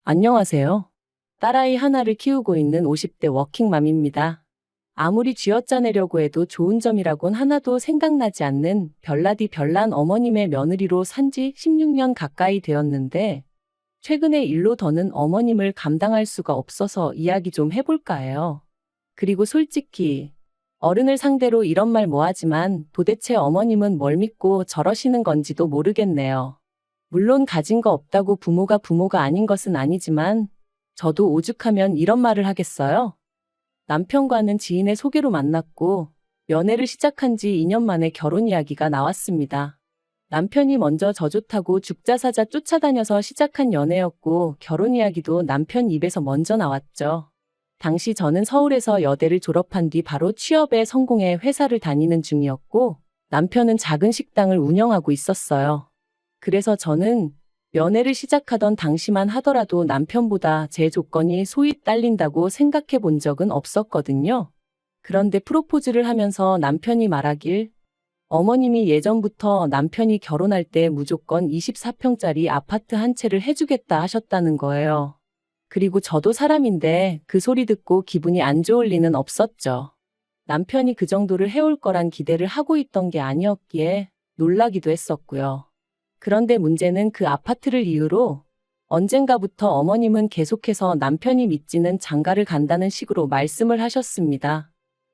안녕하세요. 딸아이 하나를 키우고 있는 50대 워킹맘입니다. 아무리 쥐어짜내려고 해도 좋은 점이라곤 하나도 생각나지 않는 별나디 별난 어머님의 며느리로 산지 16년 가까이 되었는데, 최근에 일로 더는 어머님을 감당할 수가 없어서 이야기 좀 해볼까 해요. 그리고 솔직히 어른을 상대로 이런 말 뭐하지만 도대체 어머님은 뭘 믿고 저러시는 건지도 모르겠네요. 물론 가진 거 없다고 부모가 아닌 것은 아니지만 저도 오죽하면 이런 말을 하겠어요? 남편과는 지인의 소개로 만났고 연애를 시작한 지 2년 만에 결혼 이야기가 나왔습니다. 남편이 먼저 저 좋다고 죽자사자 쫓아다녀서 시작한 연애였고 결혼 이야기도 남편 입에서 먼저 나왔죠. 당시 저는 서울에서 여대를 졸업한 뒤 바로 취업에 성공해 회사를 다니는 중이었고 남편은 작은 식당을 운영하고 있었어요. 그래서 저는 연애를 시작하던 당시만 하더라도 남편보다 제 조건이 소위 딸린다고 생각해 본 적은 없었거든요. 그런데 프로포즈를 하면서 남편이 말하길 어머님이 예전부터 남편이 결혼할 때 무조건 24평짜리 아파트 한 채를 해주겠다 하셨다는 거예요. 그리고 저도 사람인데 그 소리 듣고 기분이 안 좋을 리는 없었죠. 남편이 그 정도를 해올 거란 기대를 하고 있던 게 아니었기에 놀라기도 했었고요. 그런데 문제는 그 아파트를 이유로 언젠가부터 어머님은 계속해서 남편이 믿지는 장가를 간다는 식으로 말씀을 하셨습니다.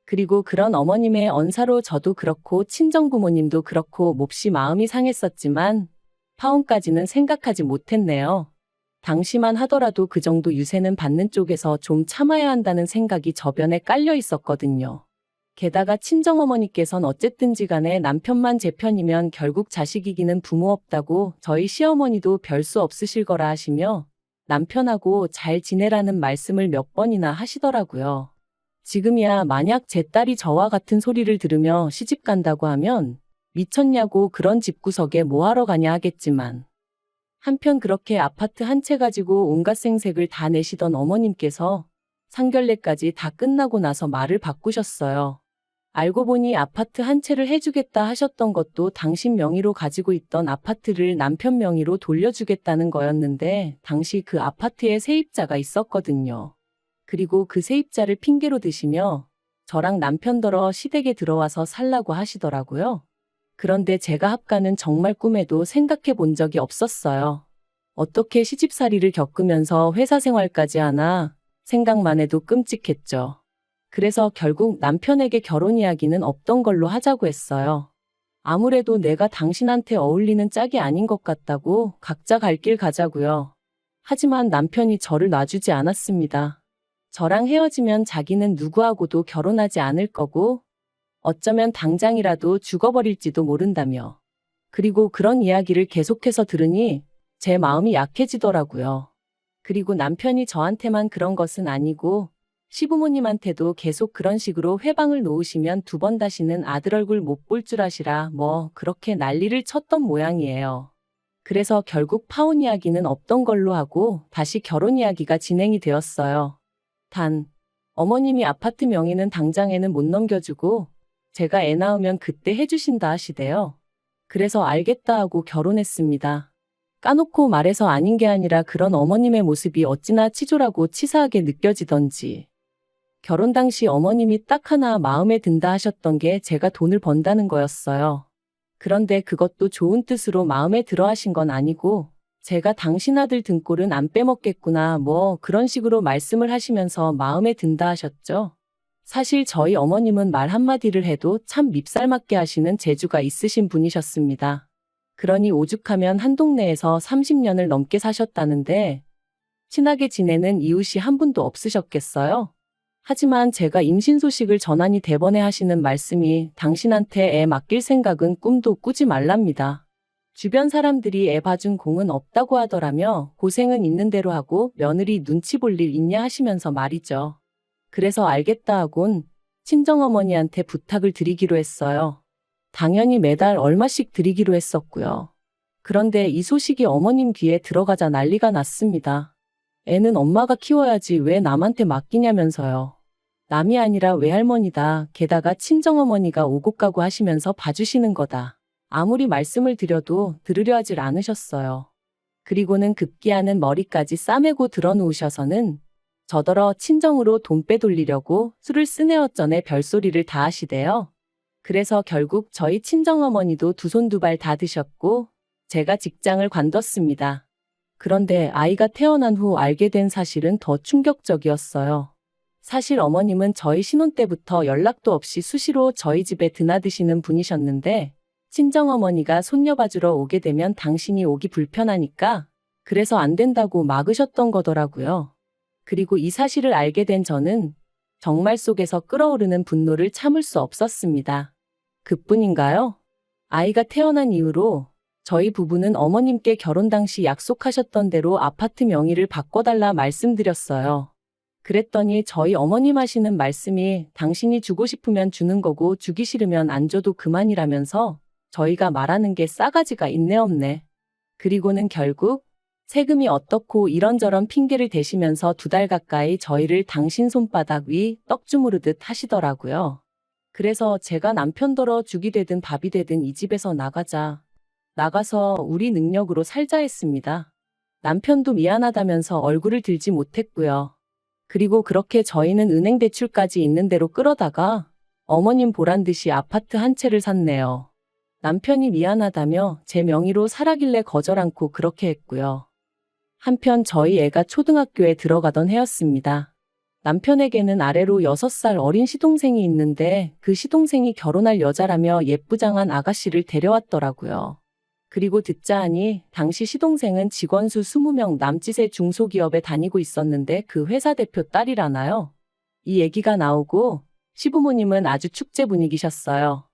그리고 그런 어머님의 언사로 저도 그렇고 친정부모님도 그렇고 몹시 마음이 상했었지만 파혼까지는 생각하지 못했네요. 당시만 하더라도 그 정도 유세는 받는 쪽에서 좀 참아야 한다는 생각이 저변에 깔려 있었거든요. 게다가 친정어머니께선 어쨌든지 간에 남편만 제 편이면 결국 자식 이기는 부모 없다고 저희 시어머니도 별 수 없으실 거라 하시며 남편하고 잘 지내라는 말씀을 몇 번이나 하시더라고요. 지금이야 만약 제 딸이 저와 같은 소리를 들으며 시집 간다고 하면 미쳤냐고 그런 집구석에 뭐하러 가냐 하겠지만 한편 그렇게 아파트 한 채 가지고 온갖 생색을 다 내시던 어머님께서 상견례까지 다 끝나고 나서 말을 바꾸셨어요. 알고 보니 아파트 한 채를 해주겠다 하셨던 것도 당신 명의로 가지고 있던 아파트를 남편 명의로 돌려주겠다는 거였는데 당시 그 아파트에 세입자가 있었거든요. 그리고 그 세입자를 핑계로 드시며 저랑 남편더러 시댁에 들어와서 살라고 하시더라고요. 그런데 제가 합가는 정말 꿈에도 생각해 본 적이 없었어요. 어떻게 시집살이를 겪으면서 회사 생활까지 하나 생각만 해도 끔찍했죠. 그래서 결국 남편에게 결혼 이야기는 없던 걸로 하자고 했어요. 아무래도 내가 당신한테 어울리는 짝이 아닌 것 같다고 각자 갈 길 가자고요. 하지만 남편이 저를 놔주지 않았습니다. 저랑 헤어지면 자기는 누구하고도 결혼하지 않을 거고 어쩌면 당장이라도 죽어버릴지도 모른다며. 그리고 그런 이야기를 계속해서 들으니 제 마음이 약해지더라고요. 그리고 남편이 저한테만 그런 것은 아니고 시부모님한테도 계속 그런 식으로 회방을 놓으시면 두 번 다시는 아들 얼굴 못 볼 줄 아시라 뭐 그렇게 난리를 쳤던 모양이에요. 그래서 결국 파혼 이야기는 없던 걸로 하고 다시 결혼 이야기가 진행이 되었어요. 단, 어머님이 아파트 명의는 당장에는 못 넘겨주고 제가 애 낳으면 그때 해주신다 하시대요. 그래서 알겠다 하고 결혼했습니다. 까놓고 말해서 아닌 게 아니라 그런 어머님의 모습이 어찌나 치졸하고 치사하게 느껴지던지. 결혼 당시 어머님이 딱 하나 마음에 든다 하셨던 게 제가 돈을 번다는 거였어요. 그런데 그것도 좋은 뜻으로 마음에 들어 하신 건 아니고 제가 당신 아들 등골은 안 빼먹겠구나 뭐 그런 식으로 말씀을 하시면서 마음에 든다 하셨죠. 사실 저희 어머님은 말 한마디를 해도 참 밉살맞게 하시는 재주가 있으신 분이셨습니다. 그러니 오죽하면 한 동네에서 30년을 넘게 사셨다는데 친하게 지내는 이웃이 한 분도 없으셨겠어요? 하지만 제가 임신 소식을 전하니 대번에 하시는 말씀이 당신한테 애 맡길 생각은 꿈도 꾸지 말랍니다. 주변 사람들이 애 봐준 공은 없다고 하더라며 고생은 있는 대로 하고 며느리 눈치 볼 일 있냐 하시면서 말이죠. 그래서 알겠다 하곤 친정어머니한테 부탁을 드리기로 했어요. 당연히 매달 얼마씩 드리기로 했었고요. 그런데 이 소식이 어머님 귀에 들어가자 난리가 났습니다. 애는 엄마가 키워야지 왜 남한테 맡기냐면서요. 남이 아니라 외할머니다. 게다가 친정어머니가 오고 가고 하시면서 봐주시는 거다. 아무리 말씀을 드려도 들으려 하질 않으셨어요. 그리고는 급기야는 머리까지 싸매고 드러누우셔서는 저더러 친정으로 돈 빼돌리려고 술을 쓰네어쩌네 별소리를 다 하시대요. 그래서 결국 저희 친정어머니도 두 손 두 발 다 드셨고 제가 직장을 관뒀습니다. 그런데 아이가 태어난 후 알게 된 사실은 더 충격적이었어요. 사실 어머님은 저희 신혼 때부터 연락도 없이 수시로 저희 집에 드나드시는 분이셨는데 친정어머니가 손녀 봐주러 오게 되면 당신이 오기 불편하니까 그래서 안 된다고 막으셨던 거더라고요. 그리고 이 사실을 알게 된 저는 정말 속에서 끓어오르는 분노를 참을 수 없었습니다. 그뿐인가요? 아이가 태어난 이후로 저희 부부는 어머님께 결혼 당시 약속하셨던 대로 아파트 명의를 바꿔달라 말씀드렸어요. 그랬더니 저희 어머님 하시는 말씀이 당신이 주고 싶으면 주는 거고 주기 싫으면 안 줘도 그만이라면서 저희가 말하는 게 싸가지가 있네 없네. 그리고는 결국 세금이 어떻고 이런저런 핑계를 대시면서 2달 가까이 저희를 당신 손바닥 위 떡 주무르듯 하시더라고요. 그래서 제가 남편더러 죽이 되든 밥이 되든 이 집에서 나가서 우리 능력으로 살자 했습니다. 남편도 미안하다면서 얼굴을 들지 못했고요. 그리고 그렇게 저희는 은행 대출까지 있는 대로 끌어다가 어머님 보란 듯이 아파트 한 채를 샀네요. 남편이 미안하다며 제 명의로 사라길래 거절 않고 그렇게 했고요. 한편 저희 애가 초등학교에 들어가던 해였습니다. 남편에게는 아래로 6살 어린 시동생이 있는데 그 시동생이 결혼할 여자라며 예쁘장한 아가씨를 데려왔더라고요. 그리고 듣자 하니 당시 시동생은 직원 수 20명 남짓의 중소기업에 다니고 있었는데 그 회사 대표 딸이라나요? 이 얘기가 나오고 시부모님은 아주 축제 분위기셨어요.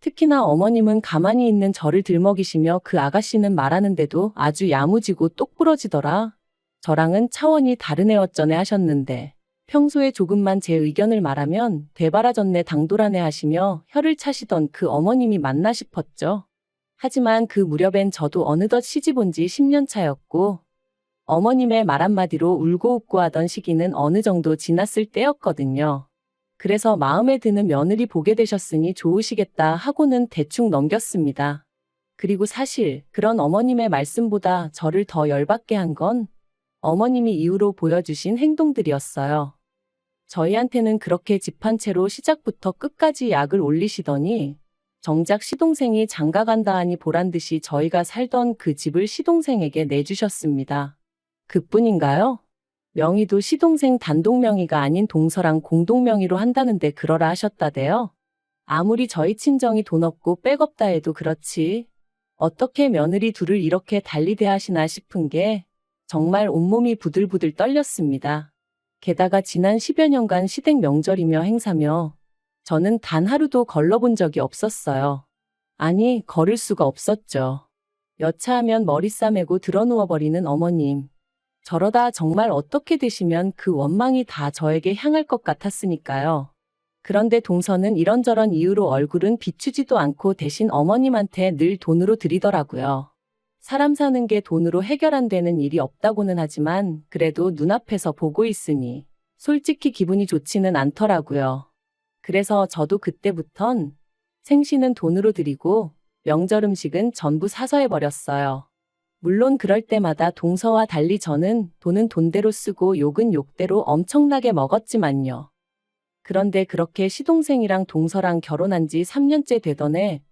특히나 어머님은 가만히 있는 저를 들먹이시며 그 아가씨는 말하는데도 아주 야무지고 똑부러지더라. 저랑은 차원이 다른 애어쩌네 하셨는데 평소에 조금만 제 의견을 말하면 되바라졌네 당돌하네 하시며 혀를 차시던 그 어머님이 맞나 싶었죠. 하지만 그 무렵엔 저도 어느덧 시집 온 지 10년 차였고 어머님의 말 한마디로 울고 웃고 하던 시기는 어느 정도 지났을 때였거든요. 그래서 마음에 드는 며느리 보게 되셨으니 좋으시겠다 하고는 대충 넘겼습니다. 그리고 사실 그런 어머님의 말씀보다 저를 더 열받게 한 건 어머님이 이후로 보여주신 행동들이었어요. 저희한테는 그렇게 집 한 채로 시작부터 끝까지 약을 올리시더니 정작 시동생이 장가간다 하니 보란듯이 저희가 살던 그 집을 시동생에게 내주셨습니다. 그뿐인가요? 명의도 시동생 단독 명의가 아닌 동서랑 공동 명의로 한다는데 그러라 하셨다대요. 아무리 저희 친정이 돈 없고 백없다 해도 그렇지 어떻게 며느리 둘을 이렇게 달리 대하시나 싶은 게 정말 온몸이 부들부들 떨렸습니다. 게다가 지난 10여 년간 시댁 명절이며 행사며 저는 단 하루도 걸러본 적이 없었어요. 아니, 걸을 수가 없었죠. 여차하면 머리 싸매고 드러누워버리는 어머님. 저러다 정말 어떻게 되시면 그 원망이 다 저에게 향할 것 같았으니까요. 그런데 동서는 이런저런 이유로 얼굴은 비추지도 않고 대신 어머님한테 늘 돈으로 드리더라고요. 사람 사는 게 돈으로 해결 안 되는 일이 없다고는 하지만 그래도 눈앞에서 보고 있으니 솔직히 기분이 좋지는 않더라고요. 그래서 저도 그때부턴 생신은 돈으로 드리고 명절 음식은 전부 사서 해버렸어요. 물론 그럴 때마다 동서와 달리 저는 돈은 돈대로 쓰고 욕은 욕대로 엄청나게 먹었지만요. 그런데 그렇게 시동생이랑 동서랑 결혼한 지 3년째 되던 해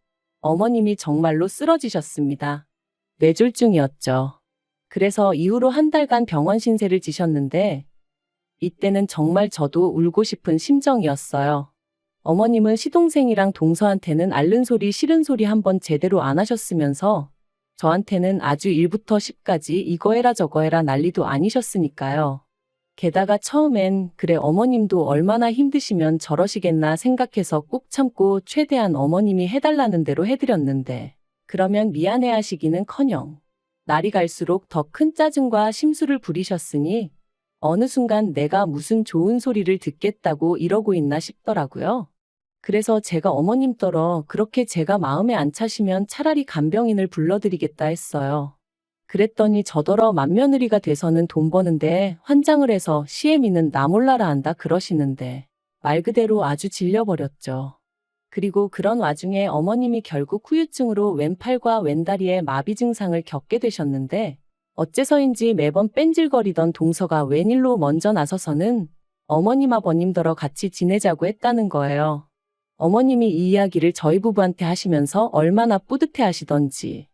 어머님이 정말로 쓰러지셨습니다. 뇌졸중이었죠. 그래서 이후로 한 달간 병원 신세를 지셨는데 이때는 정말 저도 울고 싶은 심정이었어요. 어머님은 시동생이랑 동서한테는 앓는 소리 싫은 소리 한번 제대로 안 하셨으면서 저한테는 아주 1부터 10까지 이거 해라 저거 해라 난리도 아니셨으니까요. 게다가 처음엔 그래 어머님도 얼마나 힘드시면 저러시겠나 생각해서 꾹 참고 최대한 어머님이 해달라는 대로 해드렸는데 그러면 미안해하시기는커녕 날이 갈수록 더 큰 짜증과 심술을 부리셨으니 어느 순간 내가 무슨 좋은 소리를 듣겠다고 이러고 있나 싶더라고요. 그래서 제가 어머님더러 그렇게 제가 마음에 안 차시면 차라리 간병인을 불러드리겠다 했어요. 그랬더니 저더러 맏며느리가 돼서는 돈 버는데 환장을 해서 시애미는 나 몰라라 한다 그러시는데 말 그대로 아주 질려버렸죠. 그리고 그런 와중에 어머님이 결국 후유증으로 왼팔과 왼다리에 마비 증상을 겪게 되셨는데 어째서인지 매번 뺀질거리던 동서가 웬일로 먼저 나서서는 어머님 아버님더러 같이 지내자고 했다는 거예요. 어머님이 이 이야기를 저희 부부한테 하시면서 얼마나 뿌듯해 하시던지.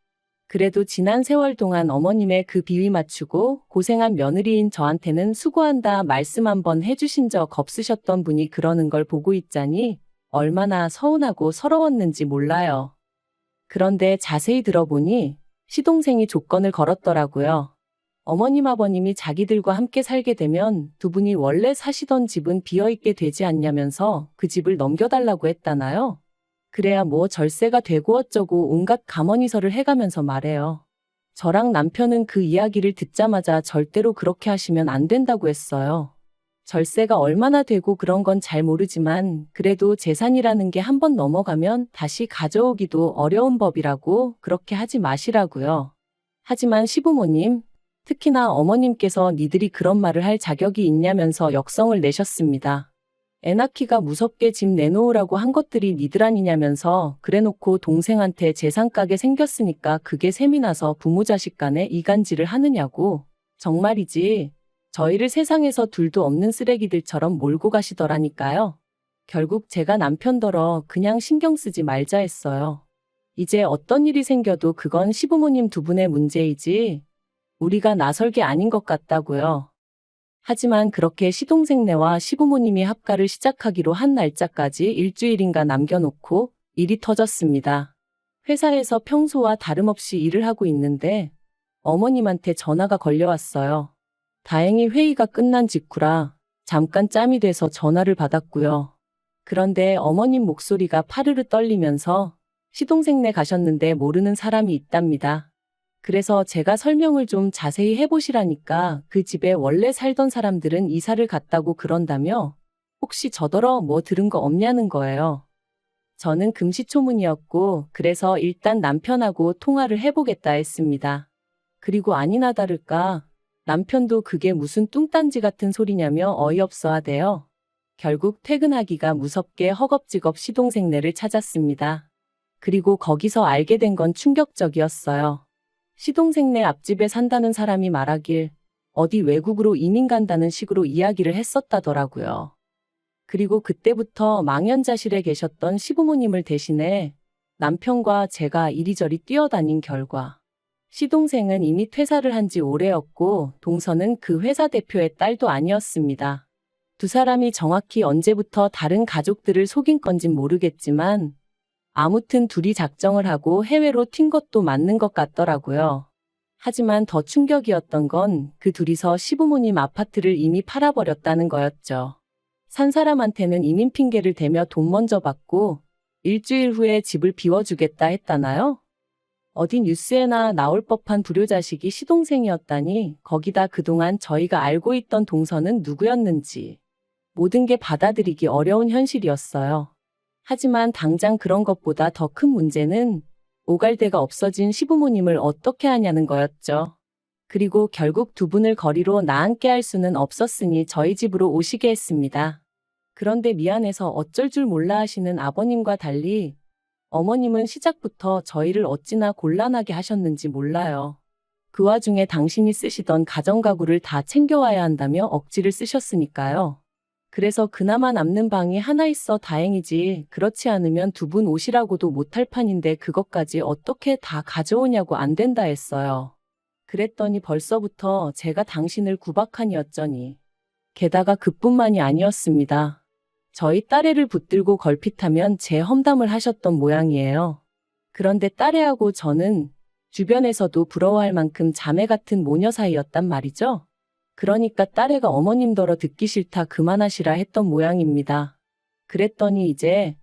그래도 지난 세월 동안 어머님의 그 비위 맞추고 고생한 며느리인 저한테는 수고한다 말씀 한번 해주신 적 없으셨던 분이 그러는 걸 보고 있자니 얼마나 서운하고 서러웠는지 몰라요. 그런데 자세히 들어보니 시동생이 조건을 걸었더라고요. 어머님 아버님이 자기들과 함께 살게 되면 두 분이 원래 사시던 집은 비어있게 되지 않냐면서 그 집을 넘겨달라고 했다나요? 그래야 뭐 절세가 되고 어쩌고 온갖 가머니설을 해가면서 말해요. 저랑 남편은 그 이야기를 듣자마자 절대로 그렇게 하시면 안 된다고 했어요. 절세가 얼마나 되고 그런 건 잘 모르지만 그래도 재산이라는 게 한 번 넘어가면 다시 가져오기도 어려운 법이라고 그렇게 하지 마시라고요. 하지만 시부모님, 특히나 어머님께서 니들이 그런 말을 할 자격이 있냐면서 역성을 내셨습니다. 애 낳기가 무섭게 집 내놓으라고 한 것들이 니들 아니냐면서 그래놓고 동생한테 재산 까게 생겼으니까 그게 셈이 나서 부모 자식 간에 이간질을 하느냐고. 정말이지. 저희를 세상에서 둘도 없는 쓰레기들처럼 몰고 가시더라니까요. 결국 제가 남편더러 그냥 신경 쓰지 말자 했어요. 이제 어떤 일이 생겨도 그건 시부모님 두 분의 문제이지 우리가 나설 게 아닌 것 같다고요. 하지만 그렇게 시동생네와 시부모님이 합가를 시작하기로 한 날짜까지 일주일인가 남겨놓고 일이 터졌습니다. 회사에서 평소와 다름없이 일을 하고 있는데 어머님한테 전화가 걸려왔어요. 다행히 회의가 끝난 직후라 잠깐 짬이 돼서 전화를 받았고요. 그런데 어머님 목소리가 파르르 떨리면서 시동생네 가셨는데 모르는 사람이 있답니다. 그래서 제가 설명을 좀 자세히 해보시라니까 그 집에 원래 살던 사람들은 이사를 갔다고 그런다며 혹시 저더러 뭐 들은 거 없냐는 거예요. 저는 금시초문이었고 그래서 일단 남편하고 통화를 해보겠다 했습니다. 그리고 아니나 다를까 남편도 그게 무슨 뚱딴지 같은 소리냐며 어이없어 하대요. 결국 퇴근하기가 무섭게 허겁지겁 시동생네를 찾았습니다. 그리고 거기서 알게 된 건 충격적이었어요. 시동생네 앞집에 산다는 사람이 말하길 어디 외국으로 이민 간다는 식으로 이야기를 했었다더라고요. 그리고 그때부터 망연자실에 계셨던 시부모님을 대신해 남편과 제가 이리저리 뛰어다닌 결과 시동생은 이미 퇴사를 한 지 오래였고 동서는 그 회사 대표의 딸도 아니었습니다. 두 사람이 정확히 언제부터 다른 가족들을 속인 건진 모르겠지만 아무튼 둘이 작정을 하고 해외로 튄 것도 맞는 것 같더라고요. 하지만 더 충격이었던 건 그 둘이서 시부모님 아파트를 이미 팔아버렸다는 거였죠. 산 사람한테는 이민 핑계를 대며 돈 먼저 받고 일주일 후에 집을 비워주겠다 했다나요? 어디 뉴스에나 나올 법한 불효자식이 시동생이었다니 거기다 그동안 저희가 알고 있던 동서는 누구였는지 모든 게 받아들이기 어려운 현실이었어요. 하지만 당장 그런 것보다 더 큰 문제는 오갈 데가 없어진 시부모님을 어떻게 하냐는 거였죠. 그리고 결국 두 분을 거리로 나앉게 할 수는 없었으니 저희 집으로 오시게 했습니다. 그런데 미안해서 어쩔 줄 몰라 하시는 아버님과 달리 어머님은 시작부터 저희를 어찌나 곤란하게 하셨는지 몰라요. 그 와중에 당신이 쓰시던 가정가구를 다 챙겨와야 한다며 억지를 쓰셨으니까요. 그래서 그나마 남는 방이 하나 있어 다행이지 그렇지 않으면 두 분 오시라고도 못할 판인데 그것까지 어떻게 다 가져오냐고 안 된다 했어요. 그랬더니 벌써부터 제가 당신을 구박하니 어쩌니. 게다가 그뿐만이 아니었습니다. 저희 딸애를 붙들고 걸핏하면 제 험담을 하셨던 모양이에요. 그런데 딸애하고 저는 주변에서도 부러워할 만큼 자매 같은 모녀 사이였단 말이죠. 그러니까 딸애가 어머님더러 듣기 싫다 그만하시라 했던 모양입니다. 그랬더니 이제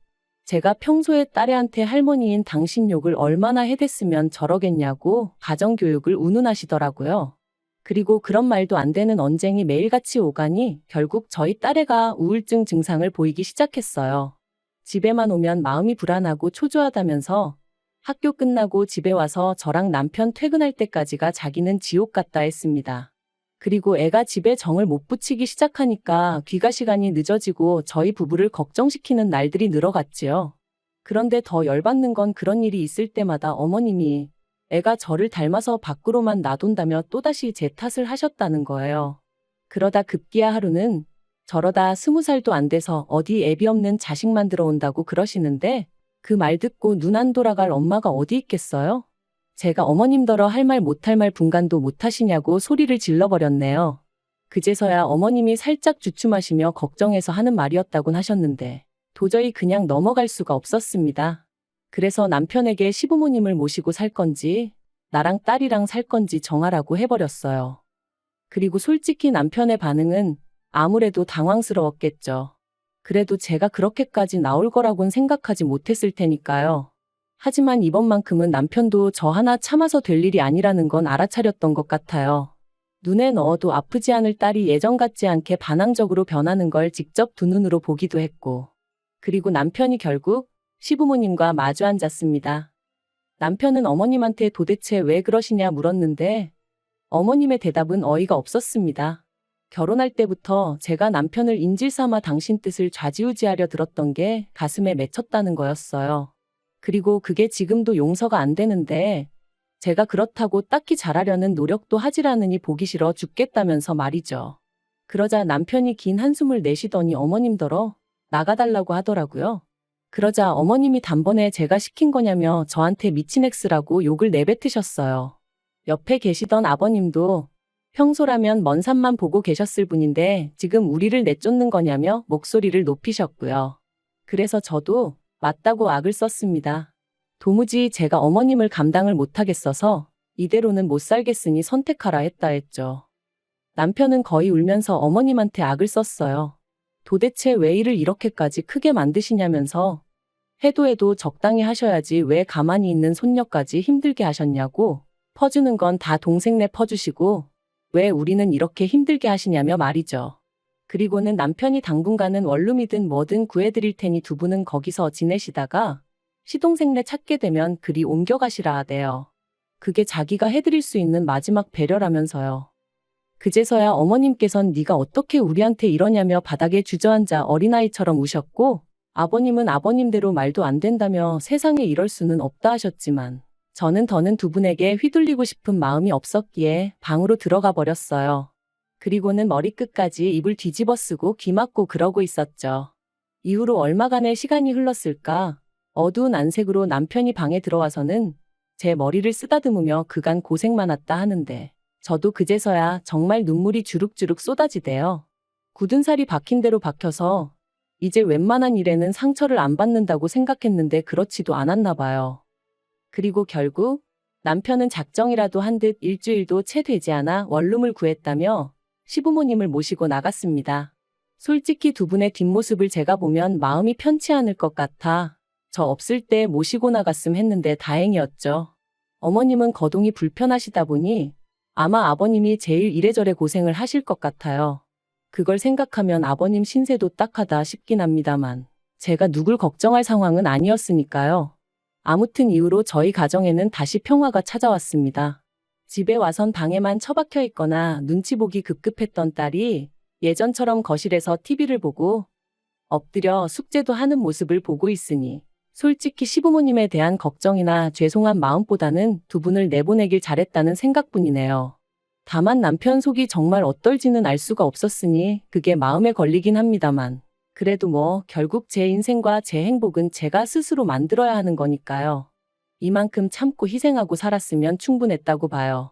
제가 평소에 딸애한테 할머니인 당신 욕을 얼마나 해댔으면 저러겠냐고 가정교육을 운운하시더라고요. 그리고 그런 말도 안 되는 언쟁이 매일같이 오가니 결국 저희 딸애가 우울증 증상을 보이기 시작했어요. 집에만 오면 마음이 불안하고 초조하다면서 학교 끝나고 집에 와서 저랑 남편 퇴근할 때까지가 자기는 지옥 같다 했습니다. 그리고 애가 집에 정을 못 붙이기 시작하니까 귀가 시간이 늦어지고 저희 부부를 걱정시키는 날들이 늘어갔지요. 그런데 더 열받는 건 그런 일이 있을 때마다 어머님이 애가 저를 닮아서 밖으로만 놔둔다며 또다시 제 탓을 하셨다는 거예요. 그러다 급기야 하루는 저러다 20살도 안 돼서 어디 애비 없는 자식만 들어온다고 그러시는데 그 말 듣고 눈 안 돌아갈 엄마가 어디 있겠어요? 제가 어머님더러 할 말 못할 말 분간도 못하시냐고 소리를 질러버렸네요. 그제서야 어머님이 살짝 주춤하시며 걱정해서 하는 말이었다곤 하셨는데 도저히 그냥 넘어갈 수가 없었습니다. 그래서 남편에게 시부모님을 모시고 살 건지 나랑 딸이랑 살 건지 정하라고 해버렸어요. 그리고 솔직히 남편의 반응은 아무래도 당황스러웠겠죠. 그래도 제가 그렇게까지 나올 거라곤 생각하지 못했을 테니까요. 하지만 이번만큼은 남편도 저 하나 참아서 될 일이 아니라는 건 알아차렸던 것 같아요. 눈에 넣어도 아프지 않을 딸이 예전 같지 않게 반항적으로 변하는 걸 직접 두 눈으로 보기도 했고. 그리고 남편이 결국 시부모님과 마주 앉았습니다. 남편은 어머님한테 도대체 왜 그러시냐 물었는데 어머님의 대답은 어이가 없었습니다. 결혼할 때부터 제가 남편을 인질 삼아 당신 뜻을 좌지우지하려 들었던 게 가슴에 맺혔다는 거였어요. 그리고 그게 지금도 용서가 안 되는데 제가 그렇다고 딱히 잘하려는 노력도 하질 않으니 보기 싫어 죽겠다면서 말이죠. 그러자 남편이 긴 한숨을 내쉬더니 어머님더러 나가달라고 하더라고요. 그러자 어머님이 단번에 제가 시킨 거냐며 저한테 미친 X라고 욕을 내뱉으셨어요. 옆에 계시던 아버님도 평소라면 먼 산만 보고 계셨을 분인데 지금 우리를 내쫓는 거냐며 목소리를 높이셨고요. 그래서 저도 맞다고 악을 썼습니다. 도무지 제가 어머님을 감당을 못하겠어서 이대로는 못 살겠으니 선택하라 했죠. 남편은 거의 울면서 어머님한테 악을 썼어요. 도대체 왜 일을 이렇게까지 크게 만드시냐면서 해도 적당히 하셔야지 왜 가만히 있는 손녀까지 힘들게 하셨냐고 퍼주는 건 다 동생네 퍼주시고 왜 우리는 이렇게 힘들게 하시냐며 말이죠. 그리고는 남편이 당분간은 원룸이든 뭐든 구해드릴 테니 두 분은 거기서 지내시다가 시동생네 찾게 되면 그리 옮겨가시라 하대요. 그게 자기가 해드릴 수 있는 마지막 배려라면서요. 그제서야 어머님께선 네가 어떻게 우리한테 이러냐며 바닥에 주저앉아 어린아이처럼 우셨고 아버님은 아버님대로 말도 안 된다며 세상에 이럴 수는 없다 하셨지만 저는 더는 두 분에게 휘둘리고 싶은 마음이 없었기에 방으로 들어가 버렸어요. 그리고는 머리끝까지 이불 뒤집어 쓰고 귀 막고 그러고 있었죠. 이후로 얼마간의 시간이 흘렀을까? 어두운 안색으로 남편이 방에 들어와서는 제 머리를 쓰다듬으며 그간 고생 많았다 하는데 저도 그제서야 정말 눈물이 주룩주룩 쏟아지대요. 굳은 살이 박힌 대로 박혀서 이제 웬만한 일에는 상처를 안 받는다고 생각했는데 그렇지도 않았나 봐요. 그리고 결국 남편은 작정이라도 한 듯 일주일도 채 되지 않아 원룸을 구했다며 시부모님을 모시고 나갔습니다. 솔직히 두 분의 뒷모습을 제가 보면 마음이 편치 않을 것 같아 저 없을 때 모시고 나갔음 했는데 다행이었죠. 어머님은 거동이 불편하시다 보니 아마 아버님이 제일 이래저래 고생을 하실 것 같아요. 그걸 생각하면 아버님 신세도 딱하다 싶긴 합니다만 제가 누굴 걱정할 상황은 아니었으니까요. 아무튼 이후로 저희 가정에는 다시 평화가 찾아왔습니다. 집에 와선 방에만 처박혀 있거나 눈치 보기 급급했던 딸이 예전처럼 거실에서 TV를 보고 엎드려 숙제도 하는 모습을 보고 있으니 솔직히 시부모님에 대한 걱정이나 죄송한 마음보다는 두 분을 내보내길 잘했다는 생각뿐이네요. 다만 남편 속이 정말 어떨지는 알 수가 없었으니 그게 마음에 걸리긴 합니다만 그래도 뭐 결국 제 인생과 제 행복은 제가 스스로 만들어야 하는 거니까요. 이만큼 참고 희생하고 살았으면 충분했다고 봐요.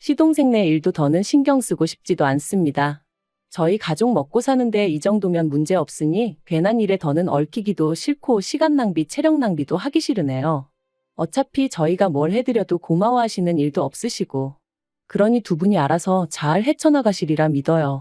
시동생네 일도 더는 신경 쓰고 싶지도 않습니다. 저희 가족 먹고 사는데 이 정도면 문제 없으니 괜한 일에 더는 얽히기도 싫고 시간 낭비, 체력 낭비도 하기 싫으네요. 어차피 저희가 뭘 해드려도 고마워하시는 일도 없으시고 그러니 두 분이 알아서 잘 헤쳐나가시리라 믿어요.